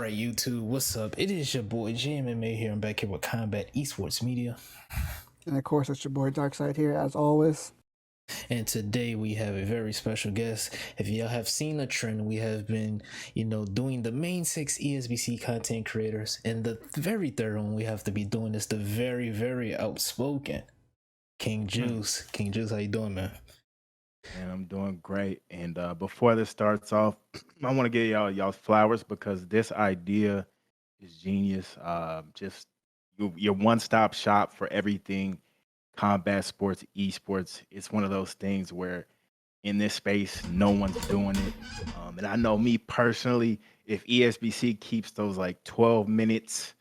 right, YouTube, what's up? It is your boy JMMA here. I'm back here with Combat Esports Media. And of course, it's your boy Darkside here, as always. And today we have a very special guest. If y'all have seen the trend, we have been, doing the main 6 ESBC content creators. And the very third one we have to be doing is the very, very outspoken King Juice. King Juice, how you doing, man? And I'm doing great. And before this starts off, I want to give y'all's flowers because this idea is genius. Just your one-stop shop for everything combat sports, esports. It's one of those things where in this space, no one's doing it. And I know me personally, if ESBC keeps those like 3-minute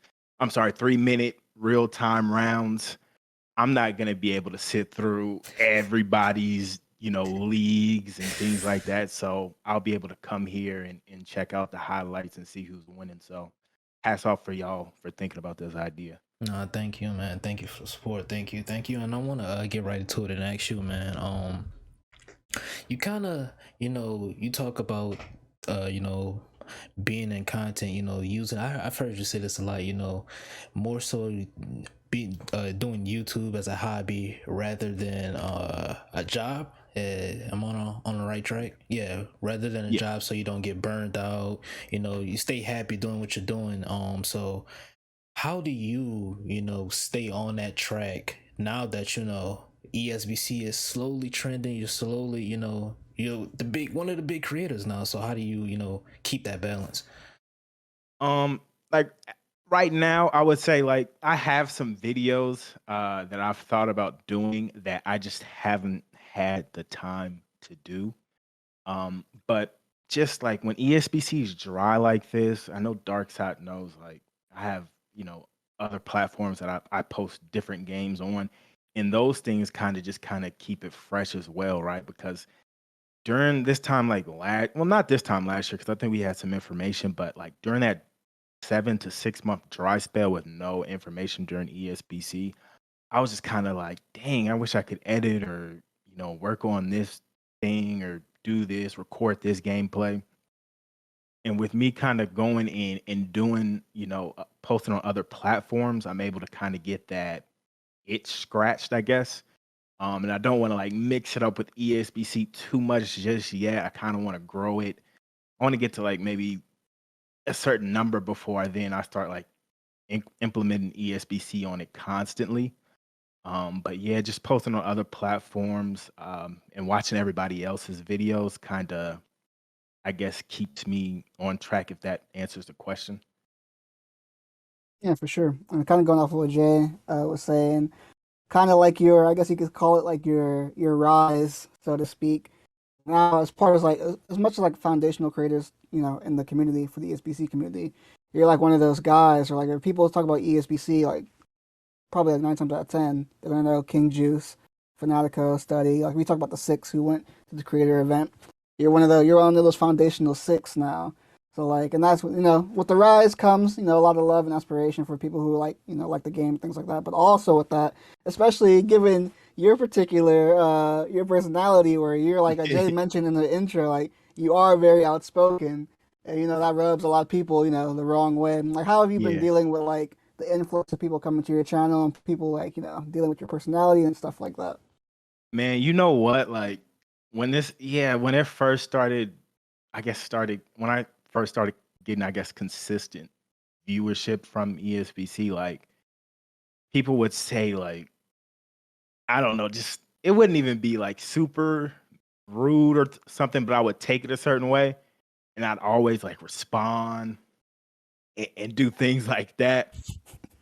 real-time rounds, I'm not gonna be able to sit through everybody's, leagues and things like that. So I'll be able to come here and check out the highlights and see who's winning. So hats off for y'all for thinking about this idea. No, thank you, man. Thank you for the support. Thank you. And I want to get right into it and ask you, man. You kind of, you talk about, being in content, using. I've heard you say this a lot. More so doing YouTube as a hobby rather than a job. I'm on the right track. Yeah, rather than a job, so you don't get burned out. You stay happy doing what you're doing. So how do you stay on that track now that ESBC is slowly trending? You're slowly, you're one of the big creators now. So how do you keep that balance? Like right now, I would say like I have some videos that I've thought about doing that I just haven't had the time to do. But just like when ESBC is dry like this, I know Darkside knows like I have, other platforms that I post different games on. And those things kind of keep it fresh as well, right? Because during this time, like not this time last year, because I think we had some information, but like during that 7 to 6 month dry spell with no information during ESBC, I was just kind of like, dang, I wish I could edit or, work on this thing or do this, record this gameplay. And with me kind of going in and doing, posting on other platforms, I'm able to kind of get that itch scratched, I guess. And I don't want to like mix it up with ESBC too much just yet. I kind of want to grow it. I want to get to like maybe a certain number before I start like implementing ESBC on it constantly. But yeah, just posting on other platforms and watching everybody else's videos kind of, I guess, keeps me on track if that answers the question. Yeah, for sure. I'm kind of going off of what Jay was saying. Kind of like I guess you could call it like your rise, so to speak. Now, as part of like as much as like foundational creators, in the community for the ESBC community, you're like one of those guys, or like if people talk about ESBC, like probably like 9 times out of 10, they're gonna know King Juice, Fanatico, Study. Like we talk about the 6 who went to the creator event. You're one of those foundational 6 now. So like, and that's with the rise comes a lot of love and aspiration for people who like the game, things like that. But also with that, especially given your particular your personality, where you're like Jay mentioned in the intro, like you are very outspoken, and that rubs a lot of people the wrong way. Like, how have you been Yeah. dealing with like the influx of people coming to your channel and people like dealing with your personality and stuff like that? Man, you know what? Like when it first started, when I first started getting, I guess, consistent viewership from ESBC, like people would say, like, I don't know, just it wouldn't even be like super rude or something, but I would take it a certain way and I'd always like respond and do things like that.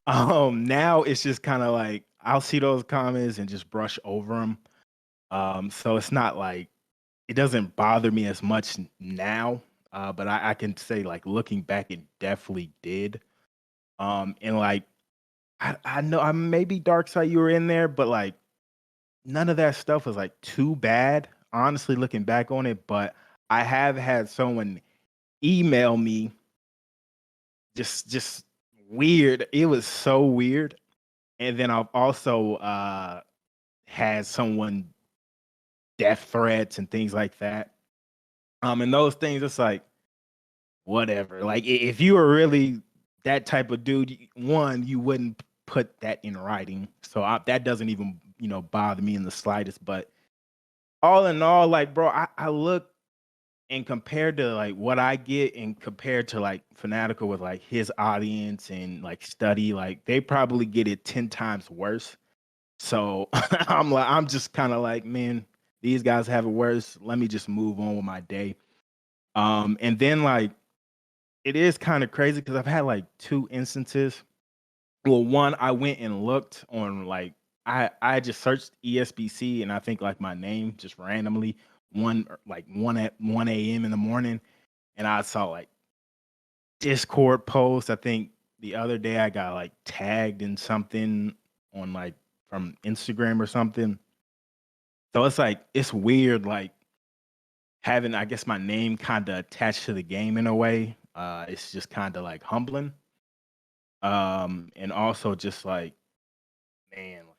Now it's just kind of like I'll see those comments and just brush over them. So it's not like it doesn't bother me as much now, but I can say like looking back, it definitely did. And like I know I maybe dark side you were in there, but like none of that stuff was like too bad. Honestly, looking back on it, but I have had someone email me just weird. It was so weird. And then I've also had someone death threats and things like that. And those things, it's like, whatever. Like if you were really that type of dude, one, you wouldn't put that in writing. So that doesn't even, bother me in the slightest. But all in all, like, bro, I look and compared to like what I get and compared to like Fanatical with like his audience and like study, like they probably get it 10 times worse. So I'm just kind of like, man, these guys have it worse. Let me just move on with my day. And then like it is kind of crazy because I've had like two instances. Well, one, I went and looked on like I just searched ESBC and I think like my name just randomly one at 1 a.m. in the morning, and I saw like Discord posts. I think the other day I got like tagged in something on like from Instagram or something. So it's like it's weird like having I guess my name kind of attached to the game in a way. It's just kind of like humbling. And also just like man, like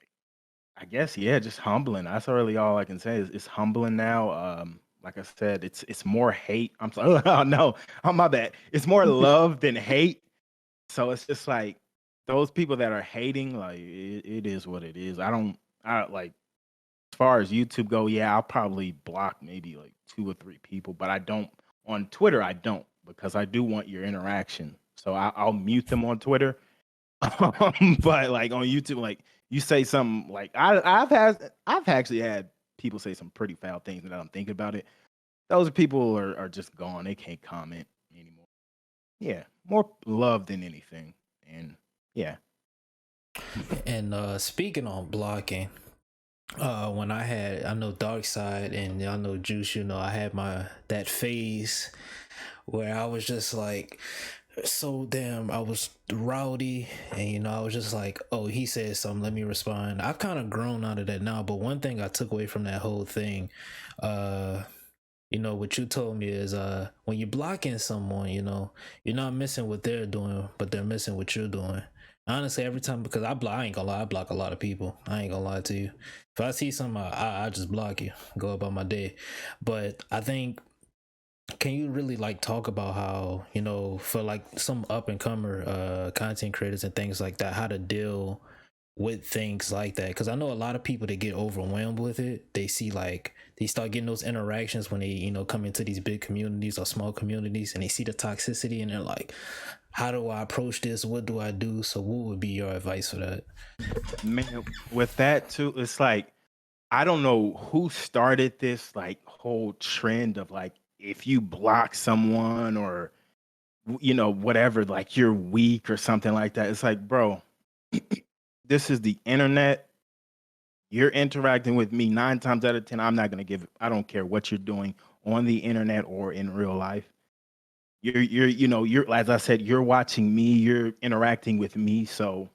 I guess yeah, just humbling. That's really all I can say is it's humbling now. Like I said, it's more hate. I'm sorry. Oh no, oh my bad. It's more love than hate. So it's just like those people that are hating, like it is what it is. I like as far as YouTube go, yeah, I'll probably block maybe like 2 or 3 people, but I don't on Twitter. I don't because I do want your interaction. So I'll mute them on Twitter. But like on YouTube, like you say something like I've actually had people say some pretty foul things that I'm thinking about it. Those people are just gone. They can't comment anymore. Yeah, more love than anything. And yeah. And speaking on blocking, when I know Dark Side and y'all know Juice, I had that phase where I was just like so damn I was rowdy, and I was just like, oh, he said something, let me respond. I've kind of grown out of that now, but one thing I took away from that whole thing, what you told me is when you're blocking someone, you're not missing what they're doing, but they're missing what you're doing. Honestly, every time, because I ain't gonna lie, I block a lot of people. I ain't gonna lie to you. If I see something, I just block you, go about my day. But I think, can you really like talk about how, for like some up and comer content creators and things like that, how to deal with things like that? Because I know a lot of people that get overwhelmed with it. They see like they start getting those interactions when they come into these big communities or small communities, and they see the toxicity, and they're like, how do I approach this? What do I do? So what would be your advice for that? Man, with that too, it's like I don't know who started this like whole trend of like if you block someone or whatever, like you're weak or something like that. It's like, bro, this is the internet. You're interacting with me 9 times out of 10. I'm not gonna I don't care what you're doing on the internet or in real life. You're as I said, you're watching me, you're interacting with me. So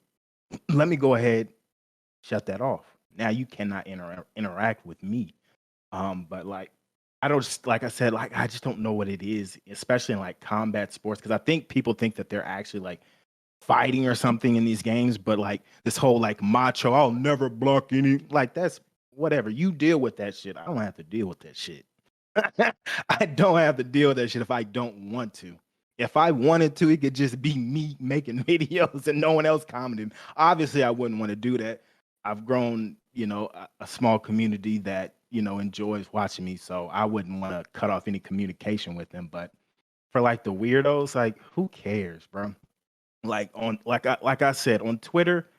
let me go ahead, shut that off. Now you cannot interact with me. But like I don't just like I said, like I just don't know what it is, especially in like combat sports, because I think people think that they're actually like fighting or something in these games, but like this whole like macho, I'll never block any like that's whatever. You deal with that shit. I don't have to deal with that shit. I don't have to deal with that shit if I don't want to. If I wanted to, it could just be me making videos and no one else commenting. Obviously, I wouldn't want to do that. I've grown, a small community that, enjoys watching me. So I wouldn't want to cut off any communication with them. But for like the weirdos, like who cares, bro? Like like I said on Twitter,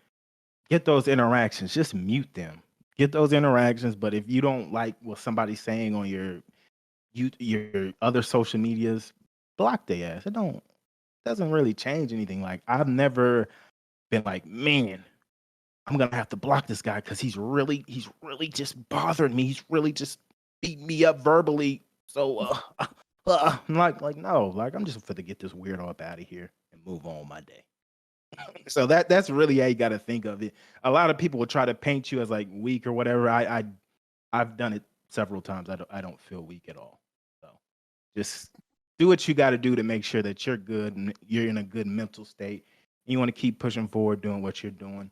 get those interactions. Just mute them. Get those interactions. But if you don't like what somebody's saying on your other social medias, block their ass. It doesn't really change anything. Like I've never been like, man, I'm gonna have to block this guy because he's really just bothering me. He's really just beating me up verbally. So I'm like no, like I'm just to get this weirdo up out of here and move on my day. So that's really how you got to think of it. A lot of people will try to paint you as like weak or whatever. I've done it several times. I don't feel weak at all. So just do what you got to do to make sure that you're good and you're in a good mental state. You want to keep pushing forward, doing what you're doing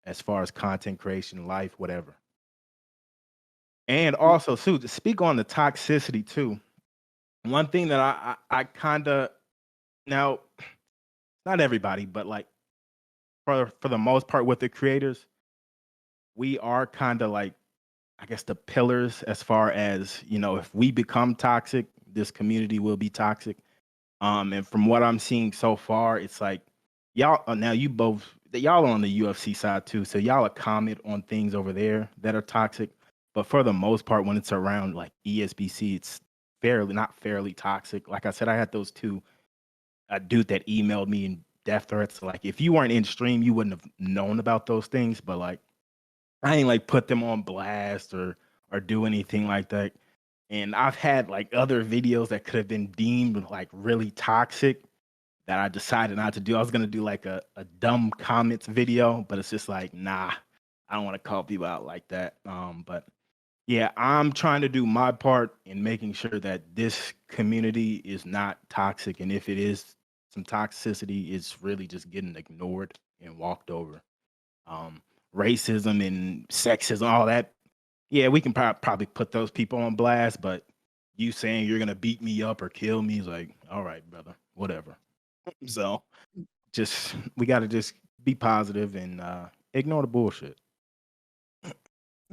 as far as content creation, life, whatever. And also, Sue, to speak on the toxicity too. One thing that I kind of Now, not everybody, but like for the most part with the creators, we are kind of like, I guess, the pillars as far as, if we become toxic, this community will be toxic. And from what I'm seeing so far, it's like y'all now you both y'all are on the UFC side too, so y'all are comment on things over there that are toxic. But for the most part, when it's around like ESBC, it's fairly not fairly toxic. Like I said, I had those two a dude that emailed me in death threats. Like if you weren't in stream, you wouldn't have known about those things. But like I ain't like put them on blast or do anything like that. And I've had like other videos that could have been deemed like really toxic that I decided not to do. I was gonna do like a dumb comments video, but it's just like, nah, I don't want to call people out like that. But yeah, I'm trying to do my part in making sure that this community is not toxic. And if it is some toxicity, it's really just getting ignored and walked over. Um, Racism and sexism, all that. Yeah, we can probably put those people on blast, but you saying you're gonna beat me up or kill me is like, all right, brother, whatever. So just we got to just be positive and ignore the bullshit.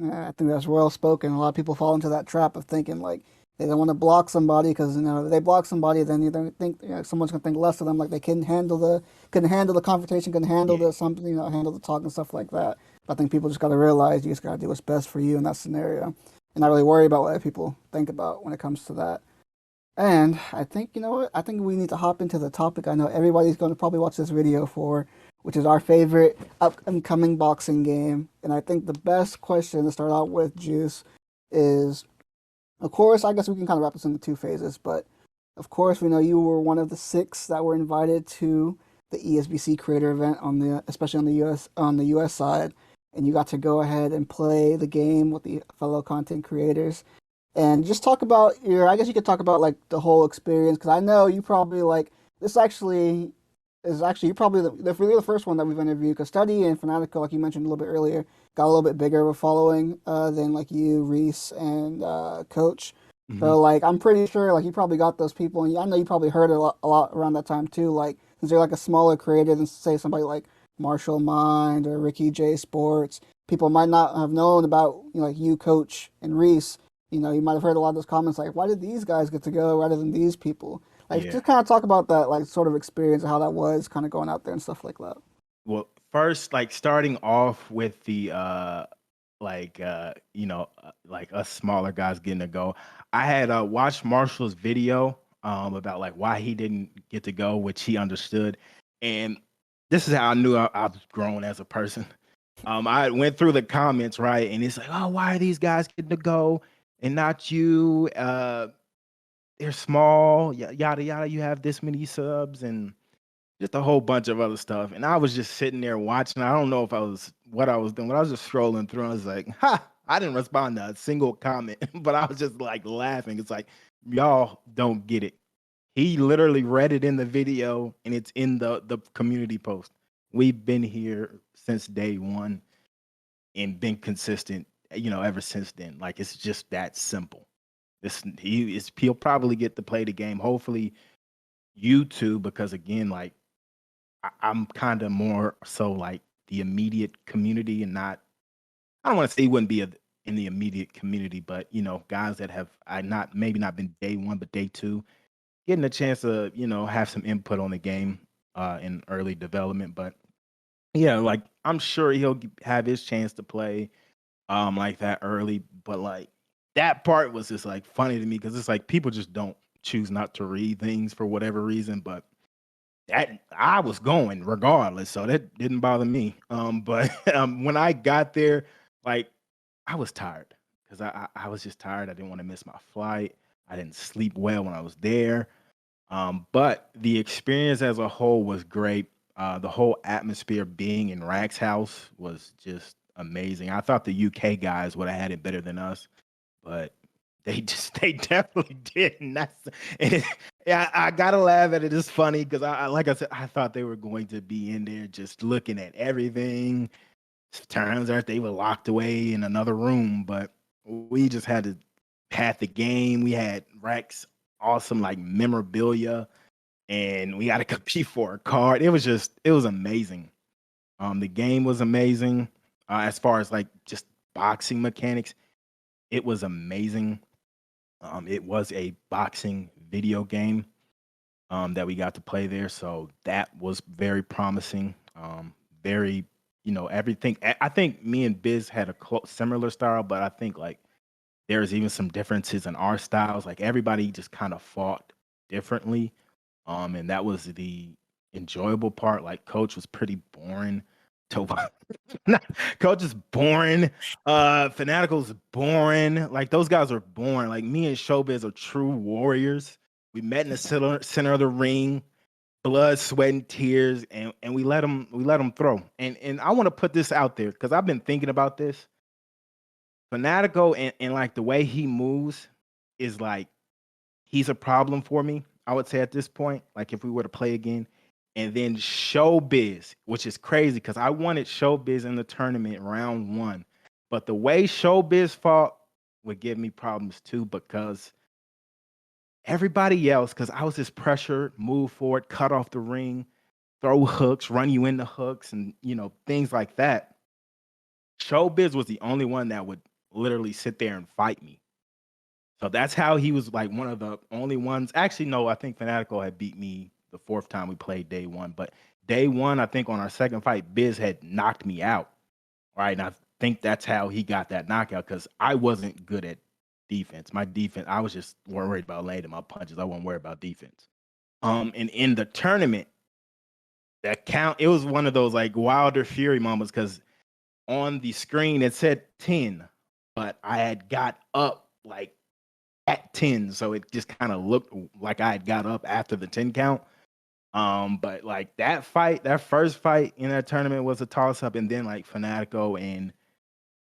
Yeah, I think that's well spoken. A lot of people fall into that trap of thinking like they don't want to block somebody because if they block somebody, then you don't think someone's gonna think less of them, like they couldn't handle the confrontation, couldn't handle Yeah, the something, handle the talk and stuff like that. But I think people just got to realize you just got to do what's best for you in that scenario, and not really worry about what other people think about when it comes to that. And I think, you know what? I think we need to hop into the topic I know everybody's going to probably watch this video for, which is our favorite upcoming boxing game. And I think the best question to start out with, Juice, is of course, I guess we can kind of wrap this into two phases, but of course, we know you were one of the six that were invited to the ESBC creator event especially on the US side, and you got to go ahead and play the game with the fellow content creators and just talk about I guess you could talk about like the whole experience because I know you probably like this actually is actually you're probably you're the first one that we've interviewed because Study and Fanatico, like you mentioned a little bit earlier, got a little bit bigger of a following than like you, Reese, and Coach. hmm So like I'm pretty sure like you probably got those people, and I know you probably heard a lot around that time too. Like since you're like a smaller creator than say somebody like Marshall Mind or Ricky J Sports, people might not have known about like you, Coach, and Reese. You might have heard a lot of those comments like, why did these guys get to go rather than these people? Like, yeah. just kind of talk about that, like, sort of experience of how that was kind of going out there and stuff like that. Well, first, like starting off with the like us smaller guys getting to go. I had watched Marshall's video about like why he didn't get to go, which he understood, and this is how I knew I was grown as a person. I went through the comments, right, and it's like, oh, why are these guys getting to go and not you? They're small, yada yada. You have this many subs and just a whole bunch of other stuff. And I was just sitting there watching. I don't know if I was what I was doing, but I was just scrolling through. And I was like, ha, I didn't respond to a single comment, but I was just like laughing. It's like, y'all don't get it. He literally read it in the video and it's in the community post. We've been here since day one and been consistent, ever since then. Like it's just that simple. He'll probably get to play the game. Hopefully you too, because again, like I'm kind of more so like the immediate community and not. I don't want to say he wouldn't be in the immediate community, but guys that have I not maybe not been day one, but day two, getting a chance to have some input on the game in early development. But yeah, like I'm sure he'll have his chance to play like that early. But like that part was just like funny to me because it's like people just don't choose not to read things for whatever reason, but that I was going regardless, so that didn't bother me. But when I got there, like I was tired because I was just tired. I didn't want to miss my flight. I didn't sleep well when I was there. But the experience as a whole was great. The whole atmosphere being in Rack's house was just amazing. I thought the UK guys would have had it better than us, but they definitely did. And yeah, I gotta laugh at it. It's funny because I like I said, I thought they were going to be in there just looking at everything. Turns out they were locked away in another room, but we just had the game. We had Rex awesome like memorabilia and we got to compete for a card. It was amazing. The game was amazing. As far as like just boxing mechanics, it was amazing. It was a boxing video game that we got to play there, so that was very promising. Very, everything. I think me and Biz had a similar style, but I think like there's even some differences in our styles. Like everybody just kind of fought differently. And that was the enjoyable part. Like Coach was pretty boring to Coach is boring. Fanatical's boring. Like those guys are boring. Like me and Showbiz are true warriors. We met in the center of the ring, blood, sweat, and tears, and we let them throw. And I want to put this out there because I've been thinking about this. Fanatico and like the way he moves is like he's a problem for me. I would say at this point, like if we were to play again, and then Showbiz, which is crazy because I wanted Showbiz in the tournament round one, but the way Showbiz fought would give me problems too because everybody else, because I was just pressured, move forward, cut off the ring, throw hooks, run you into hooks, and things like that. Showbiz was the only one that would literally sit there and fight me. So that's how he was like one of the only ones. Actually, no, I think Fanatico had beat me the fourth time we played day one. But day one, I think on our second fight, Biz had knocked me out. Right. And I think that's how he got that knockout because I wasn't good at defense. My defense, I was just worried about landing my punches. I wasn't worried about defense. And in the tournament, it was one of those like Wilder Fury moments because on the screen it said 10, but I had got up like at 10, so it just kind of looked like I had got up after the 10 count. But like that first fight in that tournament was a toss up, and then like Fanatico and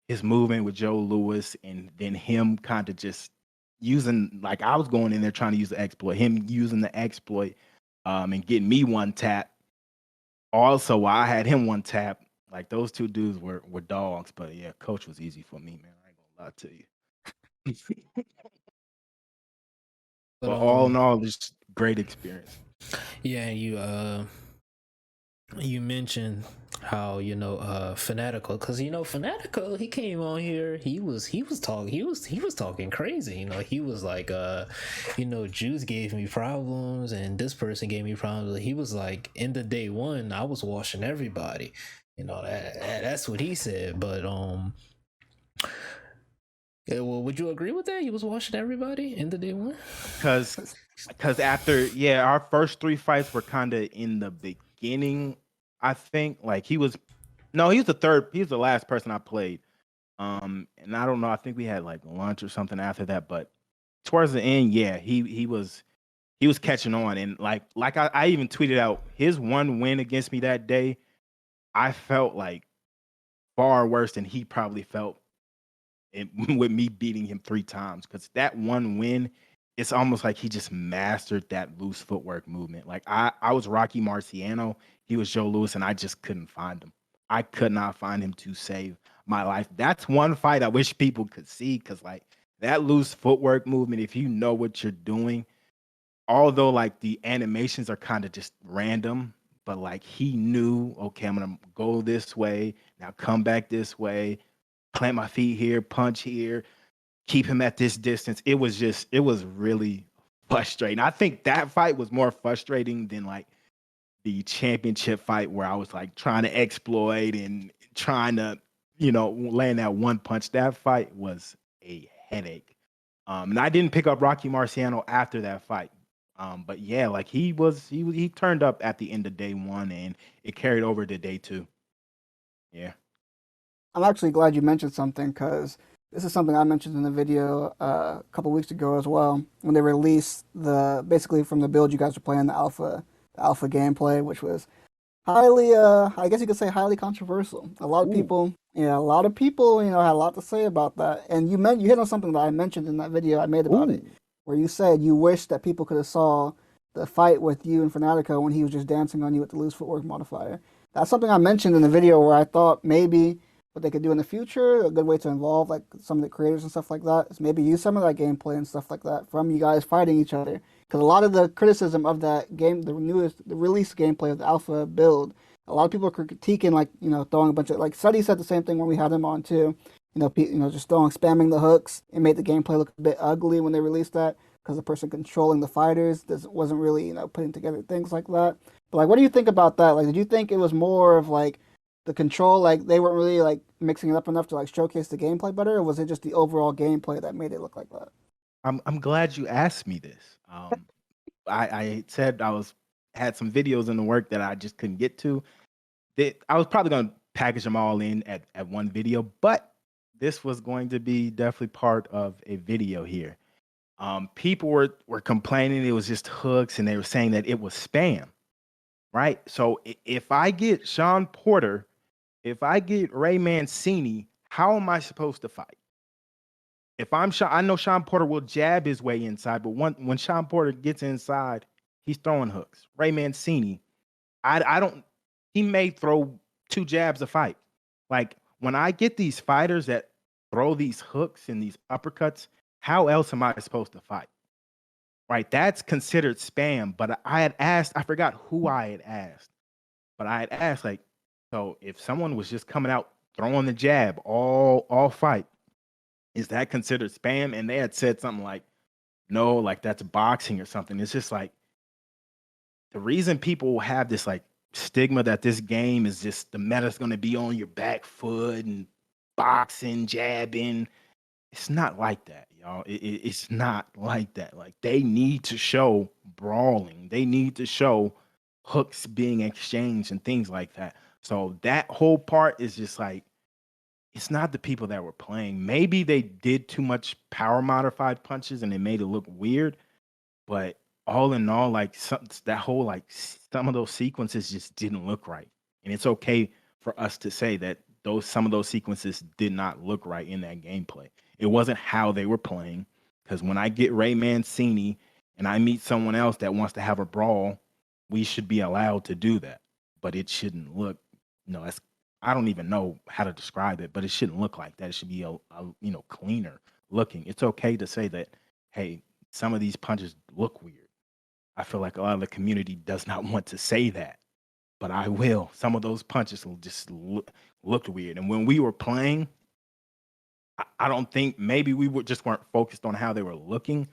his movement with Joe Louis, and then him kind of just using like I was going in there trying to use the exploit, him using the exploit, and getting me one tap. Also, while I had him one tap, like those two dudes were dogs. But yeah, Coach was easy for me, man. I ain't gonna lie to you. But But all in all, it's great experience. yeah, you mentioned how Fanatical, because Fanatical, he came on here, he was talking crazy. He was like Juice gave me problems and this person gave me problems. He was like, in the day one I was washing everybody. That's what he said. But yeah, well, would you agree with that? He was washing everybody in the day one? Because after our first three fights were kind of in the beginning. I think like he was the last person I played. And I don't know, I think we had like lunch or something after that, but towards the end, yeah, he was catching on. And like I even tweeted out his one win against me that day. I felt like far worse than he probably felt with me beating him 3 times, because that one win, it's almost like he just mastered that loose footwork movement. Like I was Rocky Marciano, he was Joe Louis, and I just couldn't find him. I could not find him to save my life. That's one fight I wish people could see, because like that loose footwork movement, if you know what you're doing, although like the animations are kind of just random, but like he knew, okay, I'm gonna go this way, now come back this way, plant my feet here, punch here, keep him at this distance. It was really frustrating. I think that fight was more frustrating than like the championship fight where I was like trying to exploit and trying to, land that one punch. That fight was a headache. And I didn't pick up Rocky Marciano after that fight. But yeah, like he turned up at the end of day one and it carried over to day two. Yeah. I'm actually glad you mentioned something because this is something I mentioned in the video a couple weeks ago as well when they released basically from the build you guys were playing the alpha gameplay, which was highly I guess you could say highly controversial. A lot of Ooh. people, had a lot to say about that. And you hit on something that I mentioned in that video I made about it, where you said you wish that people could have saw the fight with you and Fanatico when he was just dancing on you with the loose footwork modifier. That's something I mentioned in the video where I thought maybe what they could do in the future, a good way to involve like some of the creators and stuff like that, is maybe use some of that gameplay and stuff like that from you guys fighting each other. Because a lot of the criticism of that game, the release gameplay of the alpha build, a lot of people are critiquing like throwing a bunch of like Suddy said the same thing when we had him on too. Just spamming the hooks. It made the gameplay look a bit ugly when they released that because the person controlling the fighters wasn't really putting together things like that. But like, what do you think about that? Like, did you think it was more of like the control, like they weren't really like mixing it up enough to like showcase the gameplay better, or was it just the overall gameplay that made it look like that? I'm glad you asked me this. I said had some videos in the work that I just couldn't get to. I was probably gonna package them all in at one video, but this was going to be definitely part of a video here. People were complaining it was just hooks, and they were saying that it was spam, right? So if I get Sean Porter, if I get Ray Mancini, how am I supposed to fight? If I'm Sean, I know Sean Porter will jab his way inside, but when Sean Porter gets inside, he's throwing hooks. Ray Mancini, I don't. He may throw 2 jabs a fight. Like when I get these fighters that throw these hooks and these uppercuts, how else am I supposed to fight? Right? That's considered spam. But I had asked, I forgot who I had asked, but I had asked like, so if someone was just coming out throwing the jab all fight, is that considered spam? And they had said something like, no, like that's boxing or something. It's just like the reason people have this like stigma that this game is just the meta's going to be on your back foot and boxing, jabbing. It's not like that, y'all. It's not like that. Like they need to show brawling. They need to show hooks being exchanged and things like that. So that whole part is just like it's not the people that were playing. Maybe they did too much power modified punches and it made it look weird, but all in all, like that whole like some of those sequences just didn't look right. And it's okay for us to say that some of those sequences did not look right in that gameplay. It wasn't how they were playing. Because when I get Ray Mancini and I meet someone else that wants to have a brawl, we should be allowed to do that. But it shouldn't look, that's I don't even know how to describe it, but it shouldn't look like that. It should be a cleaner looking. It's okay to say that, hey, some of these punches look weird. I feel like a lot of the community does not want to say that, but I will. Some of those punches will just looked weird. And when we were playing, I don't think maybe just weren't focused on how they were looking,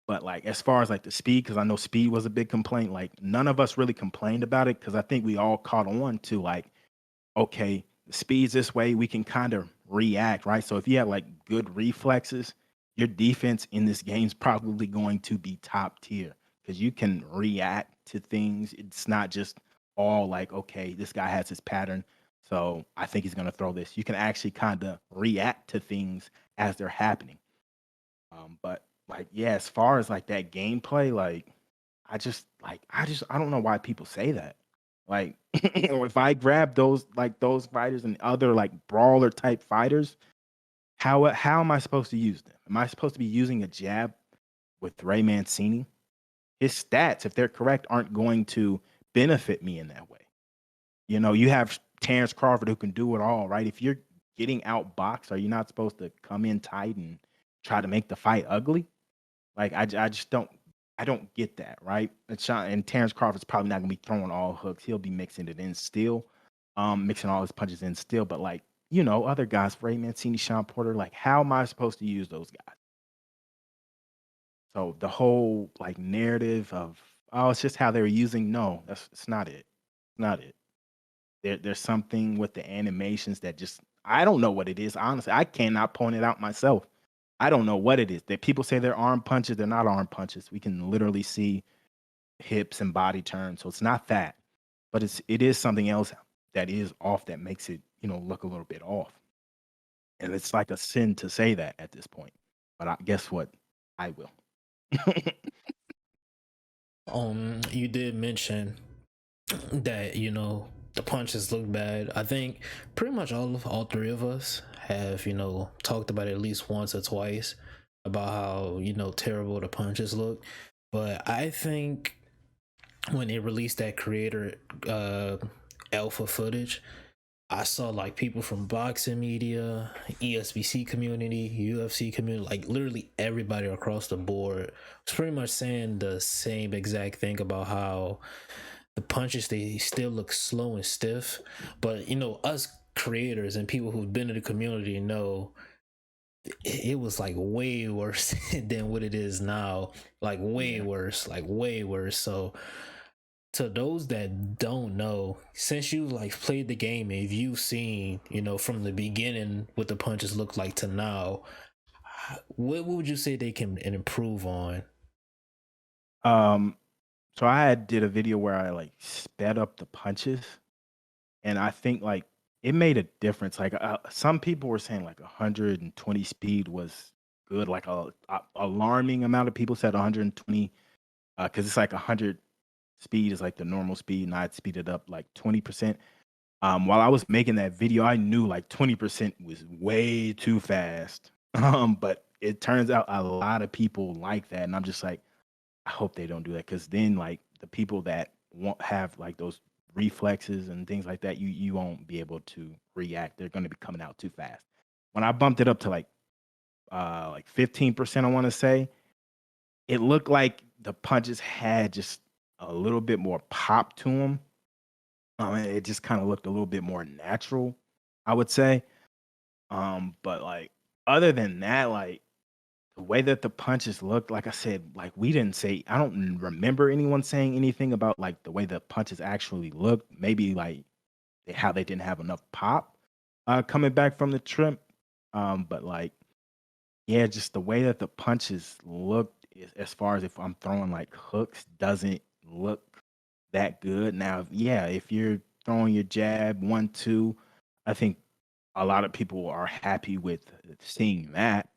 but like as far as like the speed, because I know speed was a big complaint. Like none of us really complained about it because I think we all caught on to like, okay, the speed's this way, we can kind of react, right? So if you have like good reflexes, your defense in this game's probably going to be top tier because you can react to things. It's not just all like, okay, this guy has his pattern, so I think he's going to throw this. You can actually kind of react to things as they're happening. But like, yeah, as far as like that gameplay, like, I don't know why people say that. Like, if I grab those fighters and other like brawler type fighters, how am I supposed to use them? Am I supposed to be using a jab with Ray Mancini? His stats, if they're correct, aren't going to benefit me in that way. You have Terrence Crawford who can do it all, right? If you're getting outboxed, are you not supposed to come in tight and try to make the fight ugly? Like I just don't get that, right? And Terrence Crawford's probably not gonna be throwing all hooks. He'll be mixing it in still, mixing all his punches in still. But like, other guys, Ray Mancini, Sean Porter, like how am I supposed to use those guys? So the whole like narrative of it's just how they were using. No, it's not it. It's not it. There's something with the animations that just I don't know what it is. Honestly, I cannot point it out myself. I don't know what it is. That people say they're arm punches, they're not arm punches. We can literally see hips and body turn. So it's not that. But it is something else that is off that makes it, look a little bit off. And it's like a sin to say that at this point. But guess what? I will. You did mention that the punches look bad. I think pretty much all three of us have talked about it at least once or twice about how terrible the punches look. But I think when they released that creator alpha footage, I saw like people from boxing media, ESBC community, UFC community, like literally everybody across the board was pretty much saying the same exact thing about how the punches they still look slow and stiff. But you know, us creators and people who've been in the community know it was like way worse than what it is now. Like way Yeah. worse, like way worse. So to those that don't know, since you like played the game and you've seen, you know, from the beginning what the punches look like to now, what would you say they can improve on? Um, so I had did a video where I like sped up the punches, and I think like it made a difference. Like some people were saying like 120 speed was good. Like a alarming amount of people said 120 because it's like 100 speed is like the normal speed, and I'd speed it up like 20%. While I was making that video, I knew like 20% was way too fast. But it turns out a lot of people like that, and I'm just like, I hope they don't do that because then like the people that won't have like those reflexes and things like that, you won't be able to react. They're going to be coming out too fast. When I bumped it up to like 15%, I want to say, it looked like the punches had just a little bit more pop to them. It just kind of looked a little bit more natural, I would say. But like other than that, like the way that the punches looked, like I said, like we didn't say, I don't remember anyone saying anything about like the way the punches actually looked. Maybe like how they didn't have enough pop coming back from the trip. But like, yeah, just the way that the punches looked as far as if I'm throwing like hooks doesn't look that good. Now, yeah, if you're throwing your jab 1, 2, I think a lot of people are happy with seeing that.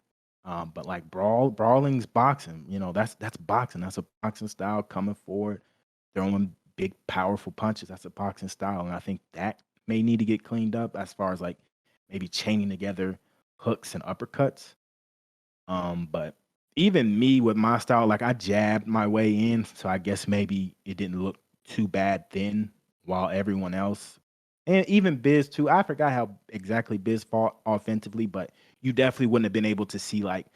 But like brawling's boxing. You know, that's boxing. That's a boxing style coming forward, throwing big, powerful punches. That's a boxing style, and I think that may need to get cleaned up as far as like maybe chaining together hooks and uppercuts. But even me with my style, like I jabbed my way in, so I guess maybe it didn't look too bad then, while everyone else, and even Biz too. I forgot how exactly Biz fought offensively, but you definitely wouldn't have been able to see like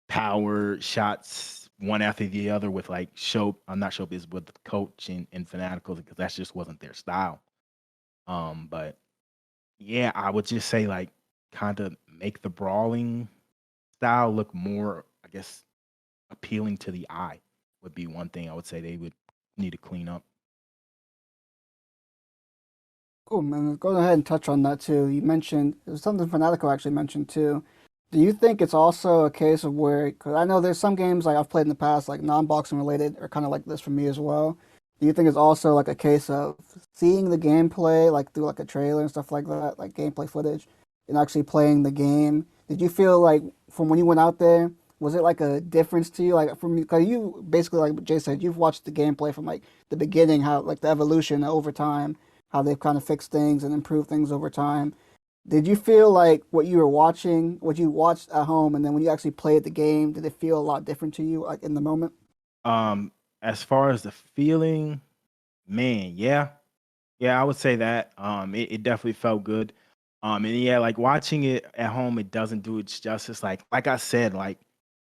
power shots one after the other with like show. I'm not sure Biz with Coach and Fanatical because that just wasn't their style. But yeah, I would just say like kind of make the brawling style look more, I guess, appealing to the eye would be one thing I would say they would need to clean up. Cool, man. Go ahead and touch on that too. You mentioned it was something Fanatico actually mentioned too. Do you think it's also a case of where, because I know there's some games like I've played in the past, like non-boxing related, are kind of like this for me as well. Do you think it's also like a case of seeing the gameplay, like through like a trailer and stuff like that, like gameplay footage, and actually playing the game? Did you feel like from when you went out there, was it like a difference to you? Like from because you basically like Jay said, you've watched the gameplay from like the beginning, how like the evolution over time, how they've kind of fixed things and improved things over time. Did you feel like what you were watching, what you watched at home, and then when you actually played the game, did it feel a lot different to you, like in the moment? Um, as far as the feeling, man, yeah, yeah, I would say that. It definitely felt good. And yeah, like watching it at home, it doesn't do it justice. Like I said, like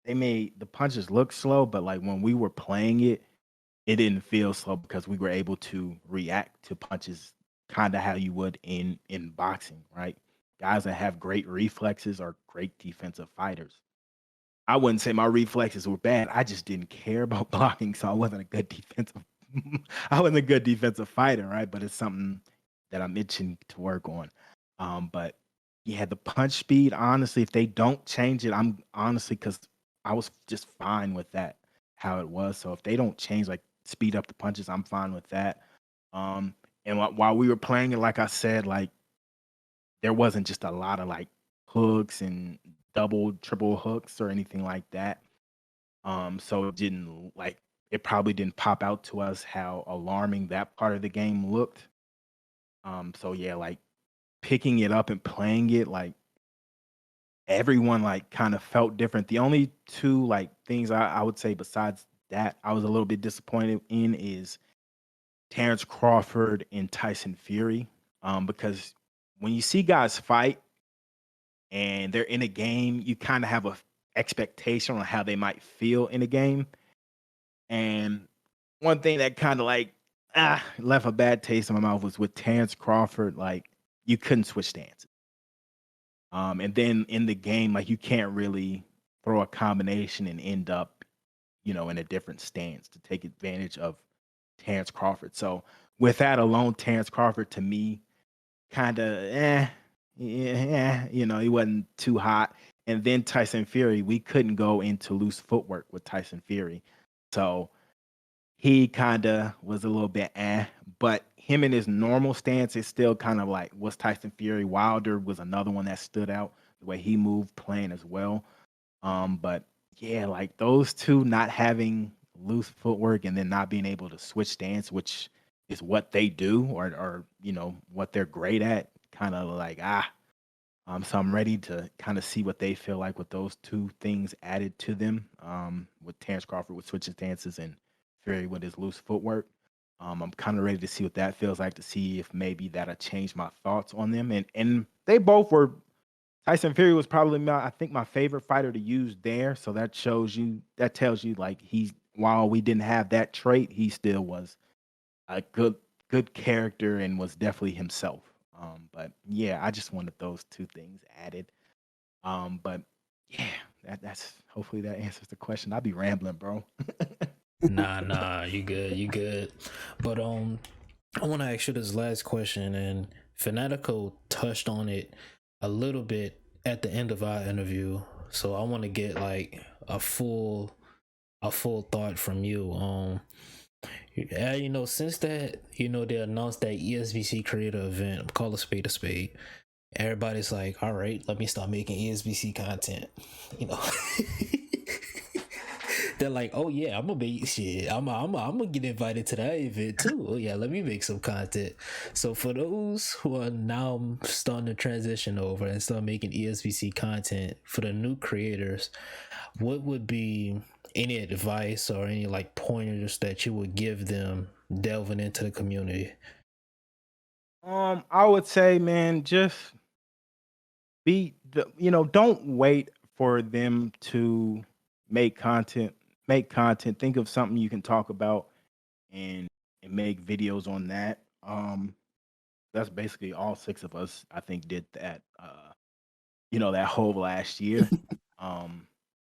they made the punches look slow, but like when we were playing it, it didn't feel slow because we were able to react to punches kind of how you would in boxing, right? Guys that have great reflexes are great defensive fighters. I wouldn't say my reflexes were bad. I just didn't care about blocking, so I wasn't a good defensive. I wasn't a good defensive fighter, right? But it's something that I'm itching to work on. But yeah, the punch speed. Honestly, if they don't change it, I'm honestly because I was just fine with that how it was. So if they don't change, like speed up the punches, I'm fine with that. Um, and while we were playing it, like I said, like there wasn't just a lot of like hooks and double, triple hooks or anything like that. So it didn't like it probably didn't pop out to us how alarming that part of the game looked. So yeah, like picking it up and playing it, like everyone like kind of felt different. The only two like things I would say besides that I was a little bit disappointed in is Terrence Crawford and Tyson Fury. Because when you see guys fight and they're in a game, you kind of have a expectation on how they might feel in a game. And one thing that kind of like left a bad taste in my mouth was with Terrence Crawford. Like you couldn't switch stances. And then in the game, like you can't really throw a combination and end up, in a different stance to take advantage of Terrence Crawford. So with that alone, Terrence Crawford to me kind of yeah, he wasn't too hot. And then Tyson Fury, we couldn't go into loose footwork with Tyson Fury. So he kind of was a little bit but him in his normal stance is still kind of like was Tyson Fury. Wilder was another one that stood out the way he moved playing as well. But yeah, like those two not having loose footwork and then not being able to switch stance, which is what they do or what they're great at, kind of like so I'm ready to kind of see what they feel like with those two things added to them. With Terrence Crawford with switching stances and Fury with his loose footwork. I'm kind of ready to see what that feels like to see if maybe that'll change my thoughts on them. And they both were. Tyson Fury was probably I think my favorite fighter to use there. So that tells you like while we didn't have that trait, he still was a good character and was definitely himself. But yeah, I just wanted those two things added. But yeah, that's hopefully that answers the question. I'll be rambling, bro. Nah, you good, you good. But I want to ask you this last question, and Fanatico touched on it a little bit at the end of our interview. So I want to get like a full thought from you. Since that, they announced that ESBC creator event, call a spade, everybody's like, all right, let me start making ESBC content. They're like, oh yeah, I'm gonna make shit. I'm gonna get invited to that event too. Oh yeah, let me make some content. So for those who are now starting to transition over and start making ESBC content, for the new creators, what would be any advice or any like pointers that you would give them delving into the community? I would say, man, just don't wait for them to make content. Make content. Think of something you can talk about and make videos on that. That's basically all six of us, I think, did that. That whole last year. But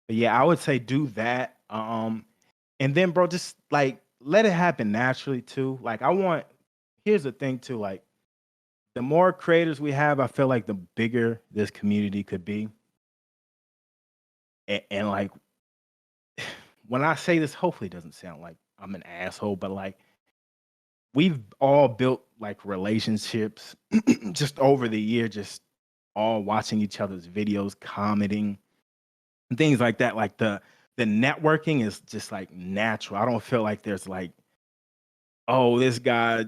yeah, I would say do that. And then, bro, just like let it happen naturally too. Like here's the thing too. Like the more creators we have, I feel like the bigger this community could be. And like when I say this, hopefully it doesn't sound like I'm an asshole, but like we've all built like relationships just over the year, just all watching each other's videos, commenting, and things like that. Like the networking is just like natural. I don't feel like there's like, oh, this guy,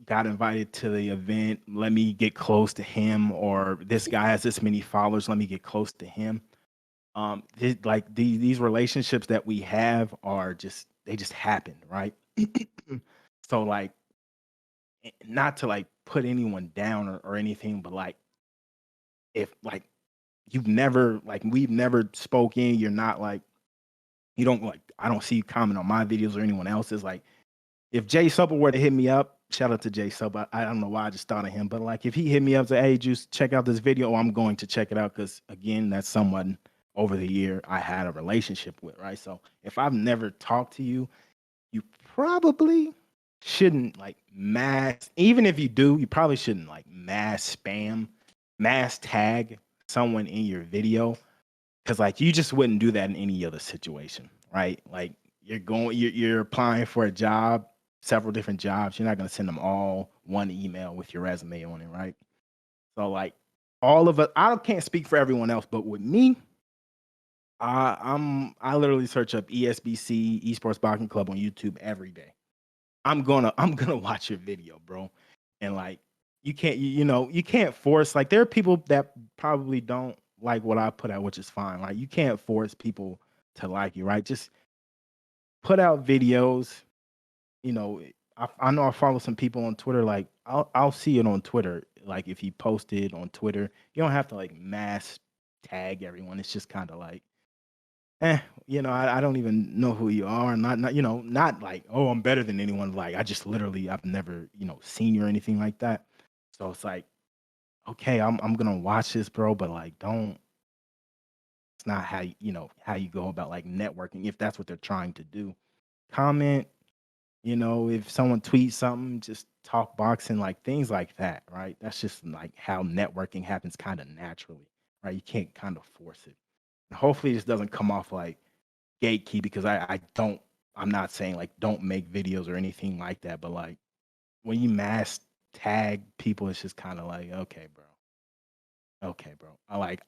got invited to the event. Let me get close to him, or this guy has this many followers. Let me get close to him. Like these relationships that we have are they just happen, right? So like, not to like put anyone down or anything, but like if like we've never spoken, you're not like you don't like I don't see you comment on my videos or anyone else's. Like if Jay Supple were to hit me up, shout out to Jay Supple. I don't know why I just thought of him, but like if he hit me up say, hey Juice, check out this video, I'm going to check it out because again, that's someone over the year I had a relationship with, right? So if I've never talked to you, you probably shouldn't like even if you do, you probably shouldn't like mass tag someone in your video because like you just wouldn't do that in any other situation, right? Like you're applying for a job, several different jobs. You're not gonna send them all one email with your resume on it, right? So like all of us, I can't speak for everyone else, but with me, I literally search up ESBC Esports Boxing Club on YouTube every day. I'm gonna watch your video, bro. And like you can't force like there are people that probably don't like what I put out, which is fine. Like you can't force people to like you, right? Just put out videos. You know, I know I follow some people on Twitter. Like I'll see it on Twitter. Like if you post it on Twitter, you don't have to like mass tag everyone. It's just kind of like, I don't even know who you are. Not like, oh, I'm better than anyone. Like I just literally I've never seen you or anything like that. So it's like, okay, I'm gonna watch this, bro, but like don't. It's not how how you go about like networking if that's what they're trying to do. Comment, if someone tweets something, just talk boxing, like things like that, right? That's just like how networking happens kind of naturally, right? You can't kind of force it. And hopefully this doesn't come off like gatekeep because I'm not saying like don't make videos or anything like that, but like when you mass tag people, it's just kind of like, okay, bro. Okay, bro.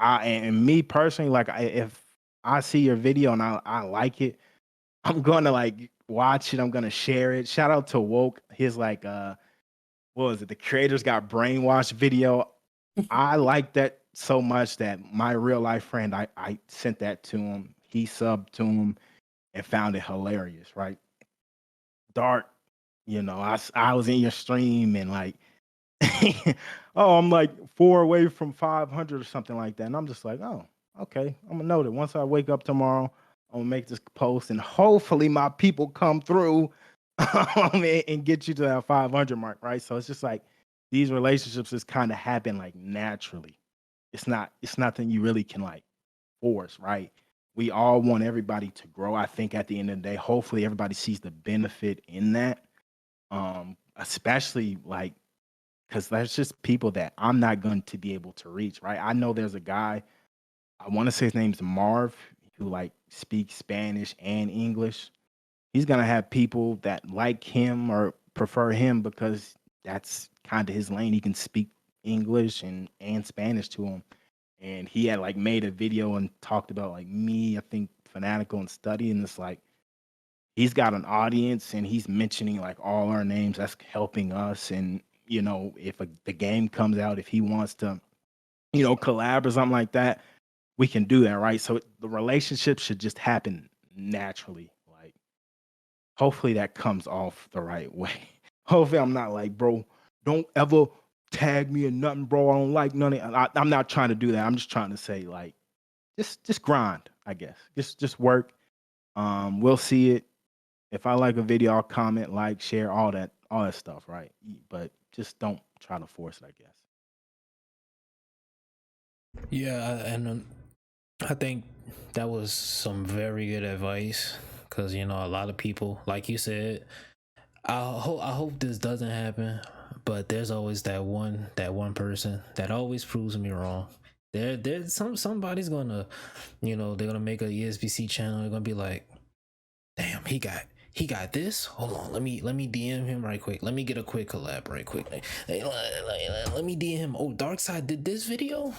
And me personally, like if I see your video and I like it, I'm gonna like watch it. I'm gonna share it. Shout out to Woke. His like what was it? The creators got brainwashed video. I like that so much that my real life friend, I sent that to him. He subbed to him and found it hilarious, right? Dark, I was in your stream and like oh, I'm like 4 away from 500 or something like that. And I'm just like, oh, okay. I'm gonna note it. Once I wake up tomorrow, I'm gonna make this post and hopefully my people come through and get you to that 500 mark, right? So it's just like these relationships just kind of happen like naturally. It's nothing you really can like force, right? We all want everybody to grow. I think at the end of the day, hopefully everybody sees the benefit in that. Especially like because there's just people that I'm not going to be able to reach, right? I know there's a guy, I want to say his name's Marv, who like speaks Spanish and English. He's gonna have people that like him or prefer him because that's kind of his lane. He can speak English and Spanish to him. And he had like made a video and talked about like me, I think Fanatico and study, and it's like he's got an audience and he's mentioning like all our names. That's helping us. And if the game comes out, if he wants to, collab or something like that, we can do that, right? So the relationship should just happen naturally. Like, hopefully that comes off the right way. Hopefully I'm not like, bro, don't ever tag me or nothing, bro. I don't like none of it. I'm not trying to do that. I'm just trying to say like, just grind, I guess. Just work. We'll see it. If I like a video, I'll comment, like, share, all that stuff, right? But just don't try to force it, I guess. Yeah, and I think that was some very good advice because a lot of people, like you said, I hope this doesn't happen, but there's always that one person that always proves me wrong. There's somebody's gonna, they're gonna make a ESBC channel. They're gonna be like, damn, he got this. Hold on, let me DM him right quick. Let me get a quick collab right quick. Let me DM him. Oh, Darkside did this video.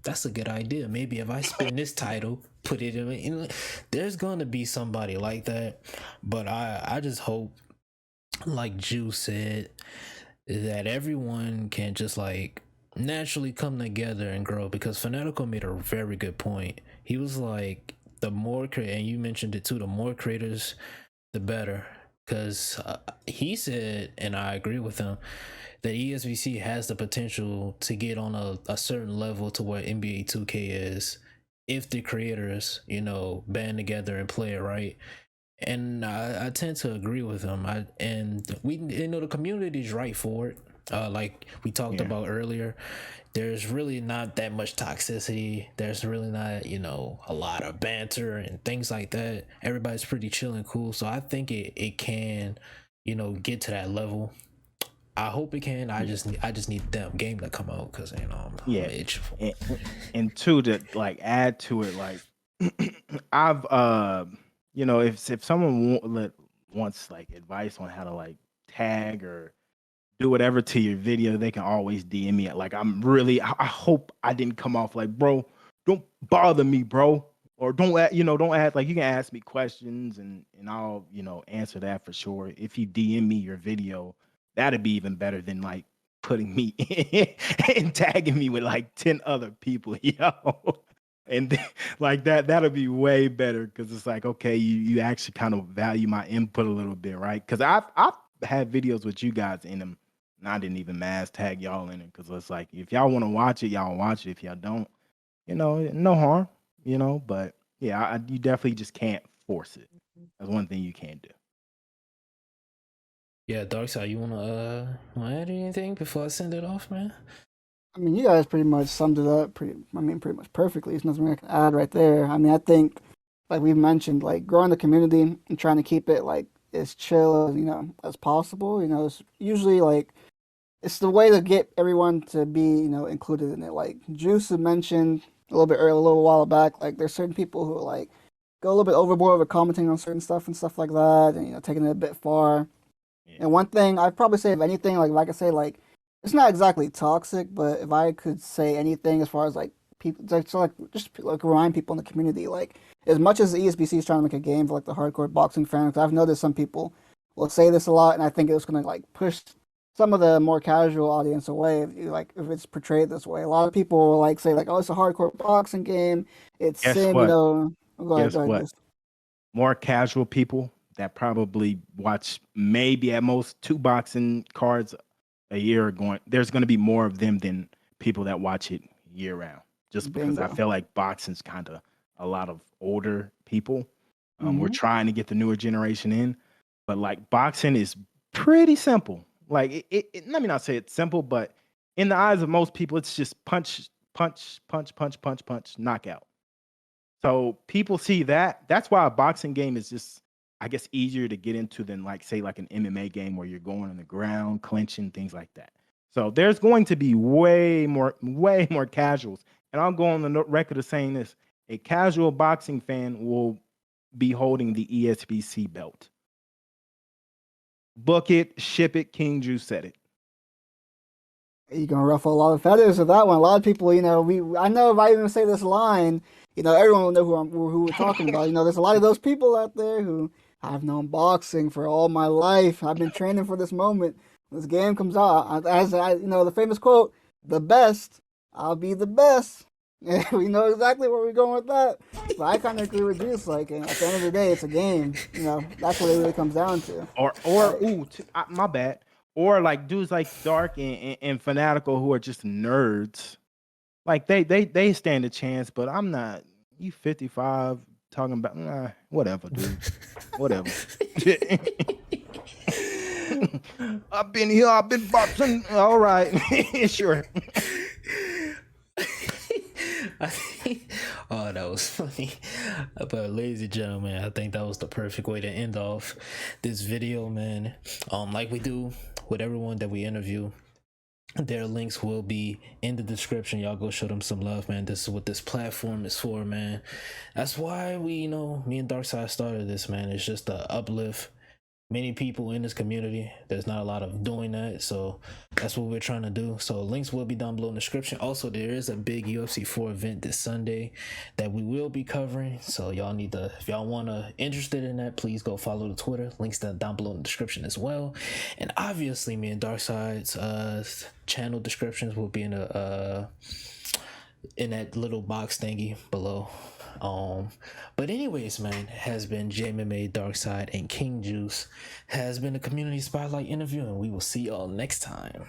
That's a good idea. Maybe if I spin this title, put it in. There's gonna be somebody like that, but I just hope, like Juice said, that everyone can just like naturally come together and grow because Fanatico made a very good point. He was like, and you mentioned it too, the more creators, the better. Because he said, and I agree with him, that ESBC has the potential to get on a certain level to where NBA 2K is if the creators, band together and play it right. And I tend to agree with him. The community is right for it. Like we talked Yeah. about earlier, there's really not that much toxicity. There's really not, a lot of banter and things like that. Everybody's pretty chill and cool. So I think it can, get to that level. I hope it can. I Yeah. just need that game to come out because I'm Yeah. itching for. And two, to like add to it, like I've if someone wants like advice on how to like tag or do whatever to your video, they can always DM me. Like I hope I didn't come off like, bro, don't bother me, bro. Or don't ask, like you can ask me questions and I'll, answer that for sure. If you DM me your video, that'd be even better than like putting me in and tagging me with like 10 other people, And like that'll be way better because it's like, okay, you actually kind of value my input a little bit, right? Because had videos with you guys in them, and I didn't even mass tag y'all in it because it's like if y'all want to watch it, y'all watch it. If y'all don't, no harm, But yeah, you definitely just can't force it. That's one thing you can't do. Yeah, Darkside, you wanna add anything before I send it off, man? I mean, you guys pretty much summed it up pretty much perfectly. There's nothing I can add right there. I mean, I think, like we've mentioned, like growing the community and trying to keep it like as chill as, as possible. It's usually like it's the way to get everyone to be, included in it. Like Juice had mentioned a little bit earlier, a little while back, like there's certain people who like go a little bit overboard with commenting on certain stuff and stuff like that, and taking it a bit far. Yeah. And one thing I'd probably say, if anything, like if I could say, like it's not exactly toxic, but if I could say anything as far as like people, just like remind people in the community, like as much as the ESBC is trying to make a game for like the hardcore boxing fans, I've noticed some people will say this a lot, and I think it's gonna like push some of the more casual audience away if it's portrayed this way. A lot of people will like say like, oh, it's a hardcore boxing game, it's Guess sin, what? Go ahead, Guess go ahead, what? Juice. More casual people that probably watch maybe at most 2 boxing cards a year there's going to be more of them than people that watch it year round, just because I Bingo. feel like boxing's kind of a lot of older people. We're Mm-hmm. trying to get the newer generation in, but like boxing is pretty simple. Like let me not say it's simple, but in the eyes of most people, it's just punch, punch, punch, punch, punch, punch, knockout. So people see that. That's why a boxing game is just, I guess, easier to get into than like say like an MMA game where you're going on the ground, clinching, things like that. So there's going to be way more casuals. And I'll go on the record of saying this: a casual boxing fan will be holding the ESBC belt. Book it, ship it. King Juice said it. You're gonna ruffle a lot of feathers with that one. A lot of people, I know if I even say this line, everyone will know who we're talking about. There's a lot of those people out there who I've known boxing for all my life. I've been training for this moment. When this game comes out, as I, the famous quote, "The best, I'll be the best." Yeah, we know exactly where we're going with that. But I kind of agree with Juice. Like, at the end of the day, it's a game. That's what it really comes down to. My bad. Or like dudes like Dark and Fanatico who are just nerds. Like they stand a chance, but I'm not. You 55 talking about whatever, dude. Whatever. I've been here. I've been boxing. All right, sure. Oh, that was funny. But ladies and gentlemen, I think that was the perfect way to end off this video, man. Like we do with everyone that we interview, their links will be in the description. Y'all go show them some love, man. This is what this platform is for, man. That's why me and Darkside started this, man. It's just to uplift many people in this community. There's not a lot of doing that, so that's what we're trying to do. So links will be down below in the description. Also, there is a big UFC 4 event this Sunday that we will be covering, so y'all need to, if y'all interested in that, please go follow the Twitter. Links down below in the description as well. And obviously me and Darkside's channel descriptions will be in that little box thingy below. But anyways, man, has been JMMA Darkside, and King Juice has been a community spotlight interview, and we will see y'all next time.